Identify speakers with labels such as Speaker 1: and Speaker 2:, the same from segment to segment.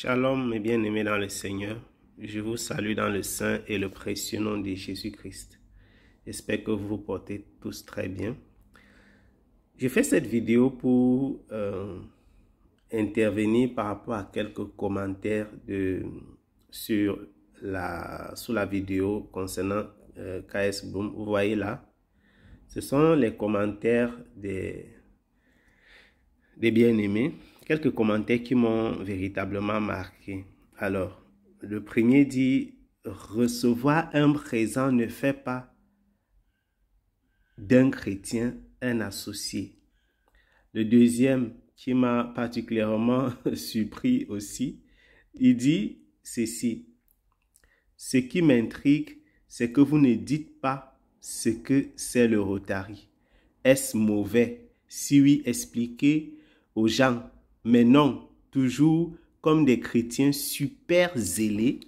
Speaker 1: Shalom, mes bien-aimés dans le Seigneur. Je vous salue dans le saint et le précieux nom de Jésus-Christ. J'espère que vous vous portez tous très bien. J'ai fait cette vidéo pour intervenir par rapport à quelques commentaires sous la vidéo concernant KS Boom. Vous voyez là, ce sont les commentaires des bien-aimés. Quelques commentaires qui m'ont véritablement marqué. Alors, le premier dit « Recevoir un présent ne fait pas d'un chrétien un associé ». Le deuxième, qui m'a particulièrement surpris aussi, il dit ceci « Ce qui m'intrigue, c'est que vous ne dites pas ce que c'est le Rotary. Est-ce mauvais? Si oui, expliquez aux gens. Mais non, toujours comme des chrétiens super zélés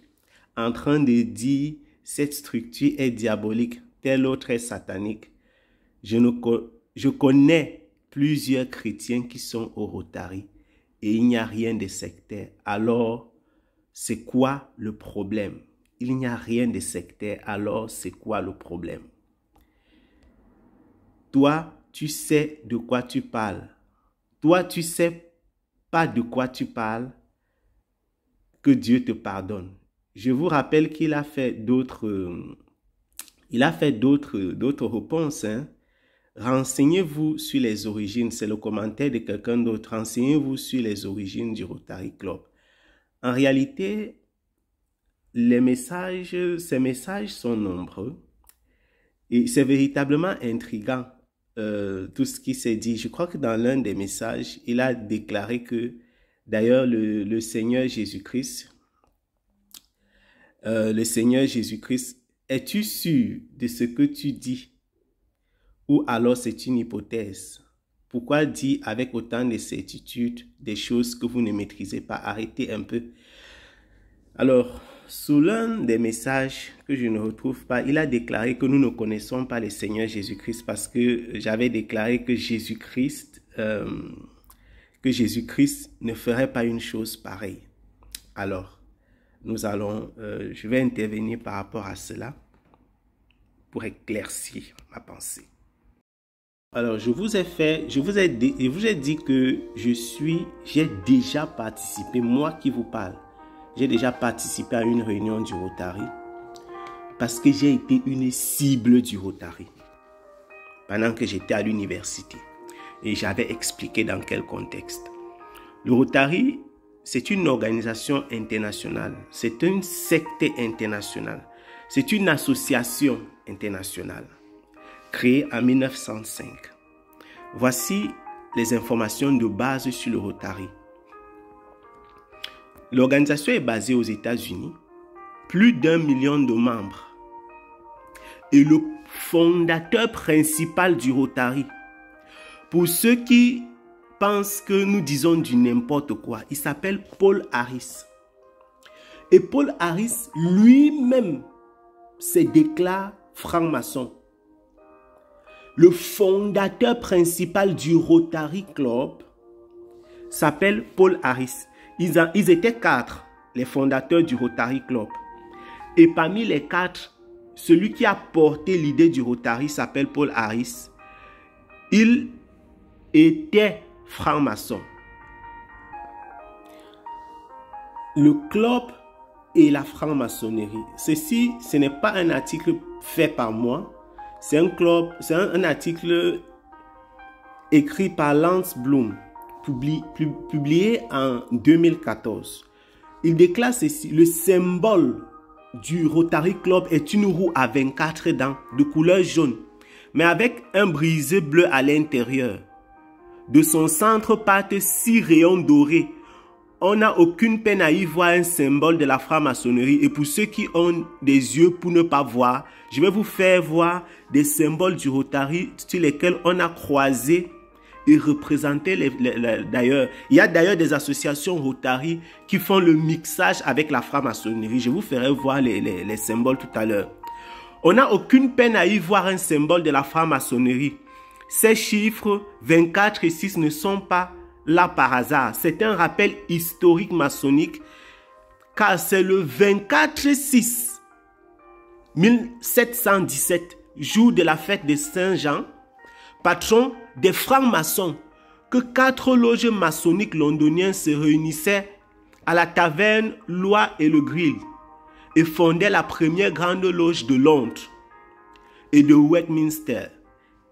Speaker 1: en train de dire cette structure est diabolique, telle autre est satanique. Je connais plusieurs chrétiens qui sont au Rotary et il n'y a rien de sectaire. Alors, c'est quoi le problème? Il n'y a rien de sectaire, alors c'est quoi le problème? Toi, tu sais de quoi tu parles. Toi, tu sais pas de quoi tu parles, que Dieu te pardonne. Je vous rappelle qu'il a fait d'autres réponses. Hein. Renseignez-vous sur les origines. C'est le commentaire de quelqu'un d'autre. Renseignez-vous sur les origines du Rotary Club. En réalité, ces messages sont nombreux et c'est véritablement intriguant. Tout ce qui s'est dit. Je crois que dans l'un des messages, il a déclaré que, d'ailleurs, le Seigneur Jésus-Christ, es-tu sûr de ce que tu dis? Ou alors c'est une hypothèse? Pourquoi dire avec autant de certitude des choses que vous ne maîtrisez pas? Arrêtez un peu. Alors, sous l'un des messages que je ne retrouve pas, il a déclaré que nous ne connaissons pas le Seigneur Jésus-Christ parce que j'avais déclaré que Jésus-Christ ne ferait pas une chose pareille. Alors, je vais intervenir par rapport à cela pour éclaircir ma pensée. Alors, je vous ai dit que j'ai déjà participé, moi qui vous parle. J'ai déjà participé à une réunion du Rotary parce que j'ai été une cible du Rotary pendant que j'étais à l'université et j'avais expliqué dans quel contexte. Le Rotary, c'est une organisation internationale, c'est une secte internationale, c'est une association internationale créée en 1905. Voici les informations de base sur le Rotary. L'organisation est basée aux États-Unis, plus d'1 million de membres. Et le fondateur principal du Rotary, pour ceux qui pensent que nous disons du n'importe quoi, il s'appelle Paul Harris. Et Paul Harris lui-même se déclare franc-maçon. Le fondateur principal du Rotary Club s'appelle Paul Harris. Ils étaient 4, les fondateurs du Rotary Club. Et parmi les 4, celui qui a porté l'idée du Rotary s'appelle Paul Harris. Il était franc-maçon. Le club et la franc-maçonnerie. Ceci, ce n'est pas un article fait par moi. C'est un article écrit par Lance Bloom. Publié en 2014. Il déclare ceci: le symbole du Rotary Club est une roue à 24 dents de couleur jaune, mais avec un brisé bleu à l'intérieur. De son centre partent 6 rayons dorés. On n'a aucune peine à y voir un symbole de la franc-maçonnerie. Et pour ceux qui ont des yeux pour ne pas voir, je vais vous faire voir des symboles du Rotary sur lesquels on a croisé et représenter d'ailleurs. Il y a d'ailleurs des associations Rotary qui font le mixage avec la franc-maçonnerie. Je vous ferai voir les symboles tout à l'heure. On n'a aucune peine à y voir un symbole de la franc-maçonnerie. Ces chiffres 24 et 6 ne sont pas là par hasard. C'est un rappel historique maçonnique car c'est le 24/6/1717, jour de la fête de Saint-Jean, patron des francs-maçons, que 4 loges maçonniques londoniennes se réunissaient à la taverne Loi et le Grill et fondaient la première grande loge de Londres et de Westminster,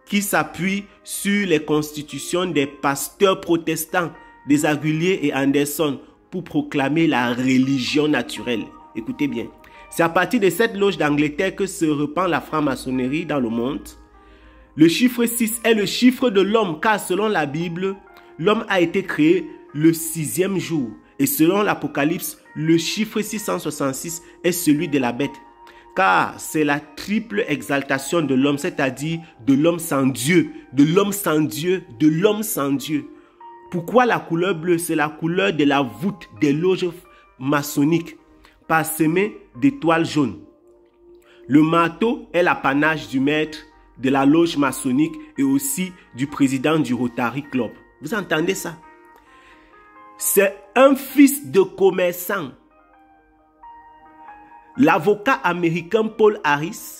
Speaker 1: qui s'appuie sur les constitutions des pasteurs protestants des Aguilliers et Anderson pour proclamer la religion naturelle. Écoutez bien, c'est à partir de cette loge d'Angleterre que se répand la franc-maçonnerie dans le monde. Le chiffre 6 est le chiffre de l'homme, car selon la Bible, l'homme a été créé le 6e jour. Et selon l'Apocalypse, le chiffre 666 est celui de la bête. Car c'est la triple exaltation de l'homme, c'est-à-dire de l'homme sans Dieu, de l'homme sans Dieu, de l'homme sans Dieu. Pourquoi la couleur bleue? C'est la couleur de la voûte des loges maçonniques, parsemée d'étoiles jaunes. Le marteau est l'apanage du maître de la loge maçonnique et aussi du président du Rotary Club. Vous entendez ça? C'est un fils de commerçant. L'avocat américain Paul Harris,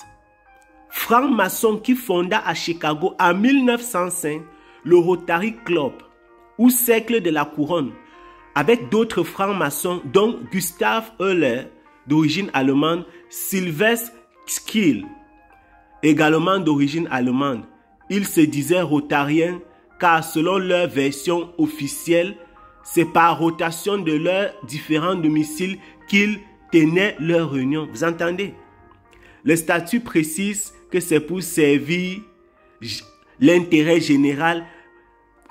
Speaker 1: franc-maçon qui fonda à Chicago en 1905 le Rotary Club ou Cercle de la Couronne, avec d'autres francs-maçons dont Gustav Euler, d'origine allemande, Sylvestre Skill, également d'origine allemande. Ils se disaient rotariens car selon leur version officielle, c'est par rotation de leurs différents domiciles qu'ils tenaient leur réunion. Vous entendez? Le statut précise que c'est pour servir l'intérêt général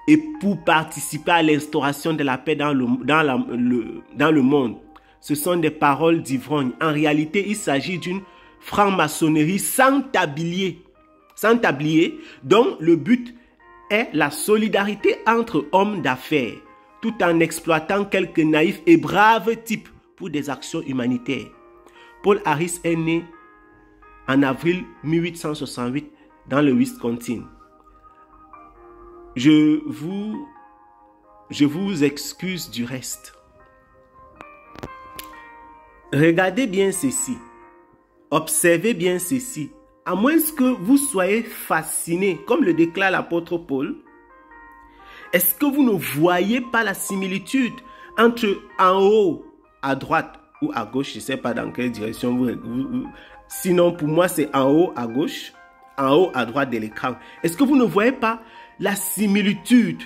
Speaker 1: et pour participer à l'instauration de la paix dans le monde. Ce sont des paroles d'ivrogne. En réalité, il s'agit d'une franc-maçonnerie sans tablier, dont le but est la solidarité entre hommes d'affaires, tout en exploitant quelques naïfs et braves types pour des actions humanitaires. Paul Harris est né en avril 1868 dans le Wisconsin. Je vous excuse du reste. Regardez bien ceci. Observez bien ceci. À moins que vous soyez fasciné, comme le déclare l'apôtre Paul, est-ce que vous ne voyez pas la similitude entre en haut à droite ou à gauche? Je ne sais pas dans quelle direction sinon pour moi c'est en haut à gauche, en haut à droite de l'écran. Est-ce que vous ne voyez pas la similitude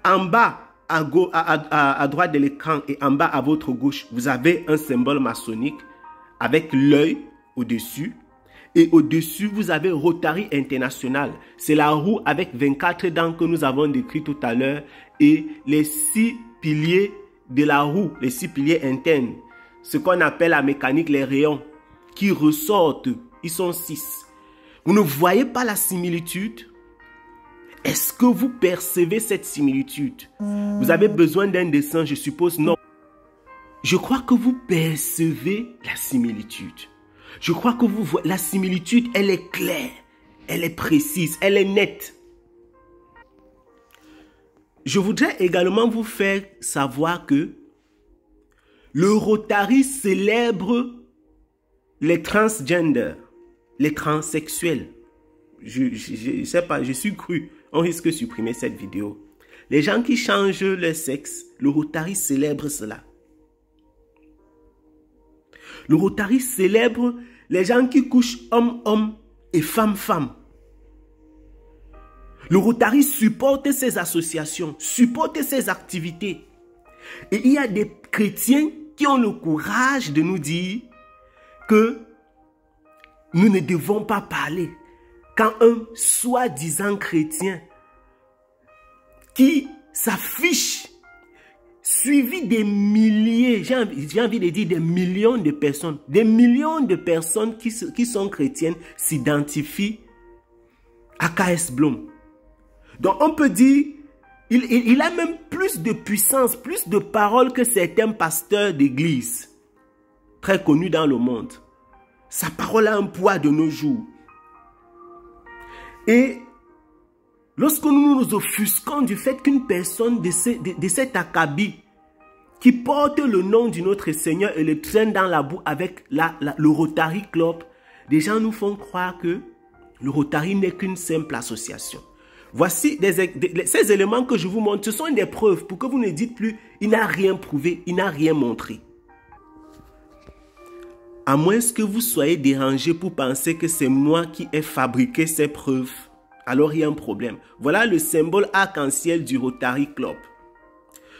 Speaker 1: en bas à droite de l'écran et en bas à votre gauche? Vous avez un symbole maçonnique avec l'œil au-dessus. Et au-dessus, vous avez Rotary International. C'est la roue avec 24 dents que nous avons décrit tout à l'heure. Et les 6 piliers de la roue, les 6 piliers internes. Ce qu'on appelle la mécanique, les rayons qui ressortent. Ils sont 6. Vous ne voyez pas la similitude? Est-ce que vous percevez cette similitude? Vous avez besoin d'un dessin, je suppose, non. Je crois que vous percevez la similitude. Je crois que vous voyez, la similitude, elle est claire, elle est précise, elle est nette. Je voudrais également vous faire savoir que le Rotary célèbre les transgenders, les transsexuels. Je sais pas, je suis cru. On risque de supprimer cette vidéo. Les gens qui changent leur sexe, le Rotary célèbre cela. Le Rotary célèbre les gens qui couchent homme-homme et femme-femme. Le Rotary supporte ces associations, supporte ces activités. Et il y a des chrétiens qui ont le courage de nous dire que nous ne devons pas parler. Quand un soi-disant chrétien qui s'affiche suivi des milliers, j'ai envie de dire des millions de personnes qui sont chrétiennes s'identifient à K.S. Blum. Donc on peut dire, il a même plus de puissance, plus de paroles que certains pasteurs d'église très connus dans le monde. Sa parole a un poids de nos jours. Et lorsque nous nous offusquons du fait qu'une personne de cet acabit qui portent le nom de notre Seigneur et le traînent dans la boue avec le Rotary Club, des gens nous font croire que le Rotary n'est qu'une simple association. Voici ces éléments que je vous montre. Ce sont des preuves pour que vous ne dites plus « il n'a rien prouvé, il n'a rien montré ». À moins que vous soyez dérangé pour penser que c'est moi qui ai fabriqué ces preuves, alors il y a un problème. Voilà le symbole arc-en-ciel du Rotary Club.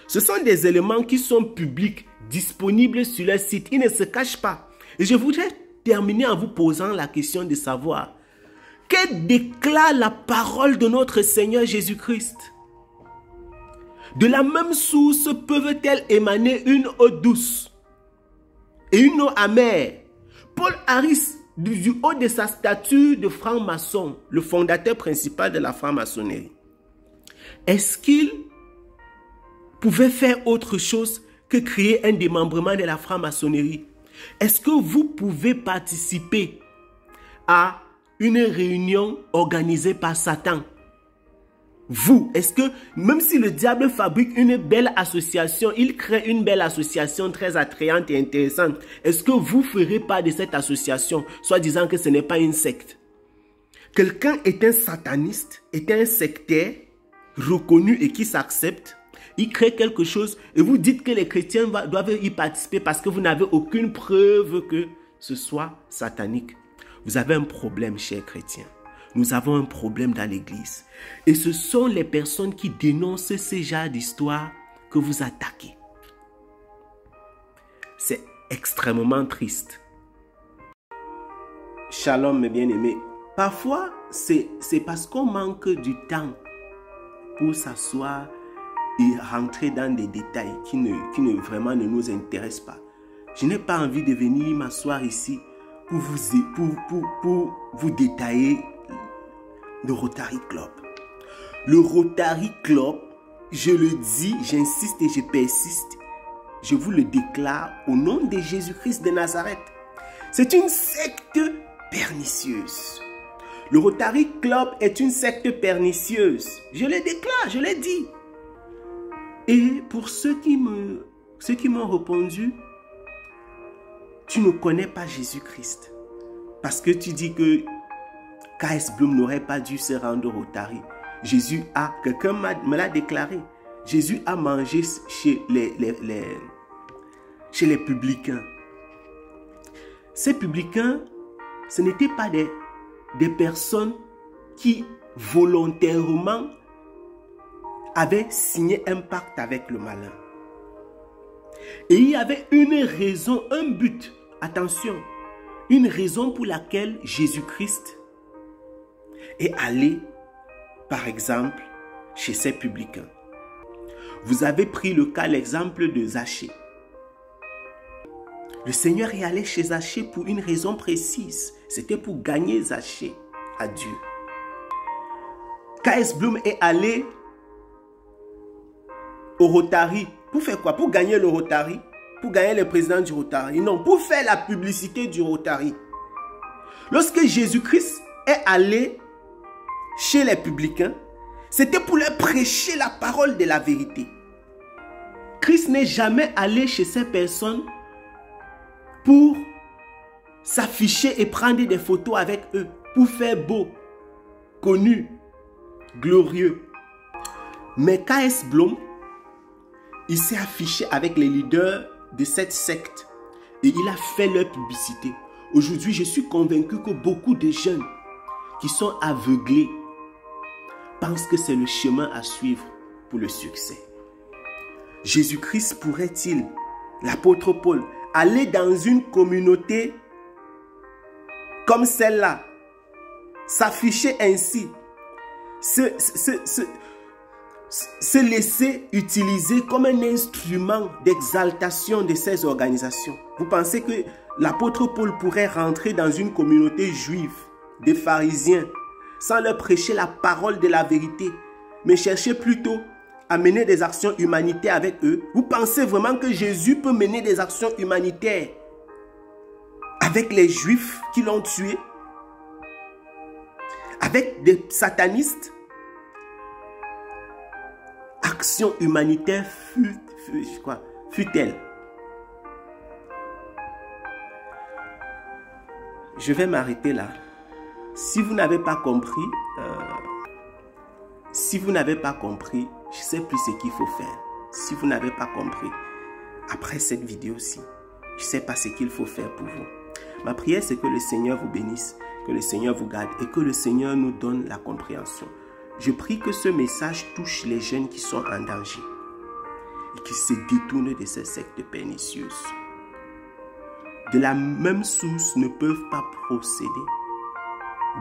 Speaker 1: Ce sont des éléments qui sont publics, disponibles sur leur site. Ils ne se cachent pas. Et je voudrais terminer en vous posant la question de savoir que déclare la parole de notre Seigneur Jésus-Christ? De la même source peuvent-elles émaner une eau douce et une eau amère? Paul Harris, du haut de sa stature de franc-maçon, le fondateur principal de la franc-maçonnerie, est-ce qu'il pouvait faire autre chose que créer un démembrement de la franc-maçonnerie? Est-ce que vous pouvez participer à une réunion organisée par Satan? Vous, est-ce que même si le diable fabrique une belle association, il crée une belle association très attrayante et intéressante, est-ce que vous ferez part de cette association, soit disant que ce n'est pas une secte? Quelqu'un est un sataniste, est un sectaire reconnu et qui s'accepte, il crée quelque chose et vous dites que les chrétiens doivent y participer parce que vous n'avez aucune preuve que ce soit satanique. Vous avez un problème, chers chrétiens. Nous avons un problème dans l'église. Et ce sont les personnes qui dénoncent ces genres d'histoires que vous attaquez. C'est extrêmement triste. Shalom, mes bien-aimés. Parfois, c'est parce qu'on manque du temps pour s'asseoir et rentrer dans des détails qui ne vraiment ne nous intéressent pas. Je n'ai pas envie de venir m'asseoir ici pour vous détailler le Rotary Club. Le Rotary Club, je le dis, j'insiste et je persiste, je vous le déclare au nom de Jésus-Christ de Nazareth. C'est une secte pernicieuse. Le Rotary Club est une secte pernicieuse. Je le déclare, je l'ai dit. Et pour ceux qui m'ont répondu, tu ne connais pas Jésus-Christ. Parce que tu dis que K.S. Bloom n'aurait pas dû se rendre au Rotary. Quelqu'un me l'a déclaré. Jésus a mangé chez les publicains. Ces publicains, ce n'étaient pas des personnes qui volontairement avaient signé un pacte avec le malin. Et il y avait une raison, un but, attention, une raison pour laquelle Jésus-Christ est allé, par exemple, chez ces publicains. Vous avez pris l'exemple de Zachée. Le Seigneur est allé chez Zachée pour une raison précise. C'était pour gagner Zachée à Dieu. K.S. Bloom est allé au Rotary. Pour faire quoi? Pour gagner le Rotary? Pour gagner le président du Rotary? Non, pour faire la publicité du Rotary. Lorsque Jésus-Christ est allé chez les publicains, c'était pour leur prêcher la parole de la vérité. Christ n'est jamais allé chez ces personnes pour s'afficher et prendre des photos avec eux, pour faire beau, connu, glorieux. Mais K.S. Bloom, il s'est affiché avec les leaders de cette secte et il a fait leur publicité. Aujourd'hui, je suis convaincu que beaucoup de jeunes qui sont aveuglés pensent que c'est le chemin à suivre pour le succès. Jésus-Christ pourrait-il, l'apôtre Paul, aller dans une communauté comme celle-là, s'afficher ainsi, se laisser utiliser comme un instrument d'exaltation de ces organisations? Vous pensez que l'apôtre Paul pourrait rentrer dans une communauté juive, des pharisiens, sans leur prêcher la parole de la vérité, mais chercher plutôt à mener des actions humanitaires avec eux? Vous pensez vraiment que Jésus peut mener des actions humanitaires avec les Juifs qui l'ont tué? Avec des satanistes? Action humanitaire fût-elle. Je vais m'arrêter là. Si vous n'avez pas compris, je ne sais plus ce qu'il faut faire. Si vous n'avez pas compris, après cette vidéo-ci, je ne sais pas ce qu'il faut faire pour vous. Ma prière, c'est que le Seigneur vous bénisse, que le Seigneur vous garde et que le Seigneur nous donne la compréhension. Je prie que ce message touche les jeunes qui sont en danger et qui se détournent de ces sectes pernicieuses. De la même source ne peuvent pas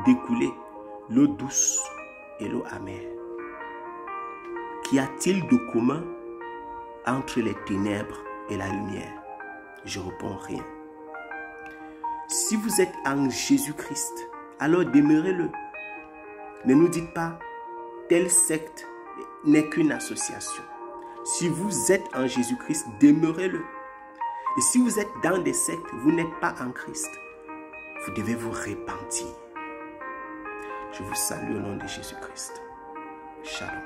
Speaker 1: découler l'eau douce et l'eau amère. Qu'y a-t-il de commun entre les ténèbres et la lumière? Je réponds rien. Si vous êtes en Jésus-Christ, alors demeurez-le. Ne nous dites pas, telle secte n'est qu'une association. Si vous êtes en Jésus-Christ, demeurez-le. Et si vous êtes dans des sectes, vous n'êtes pas en Christ. Vous devez vous repentir. Je vous salue au nom de Jésus-Christ. Shalom.